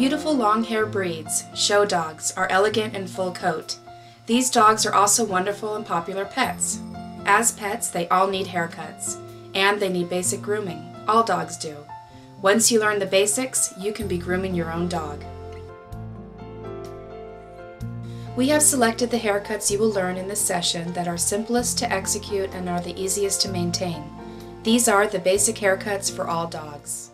Beautiful long hair breeds, show dogs, are elegant in full coat. These dogs are also wonderful and popular pets. As pets, they all need haircuts, and they need basic grooming. All dogs do. Once you learn the basics, you can be grooming your own dog. We have selected the haircuts you will learn in this session that are simplest to execute and are the easiest to maintain. These are the basic haircuts for all dogs.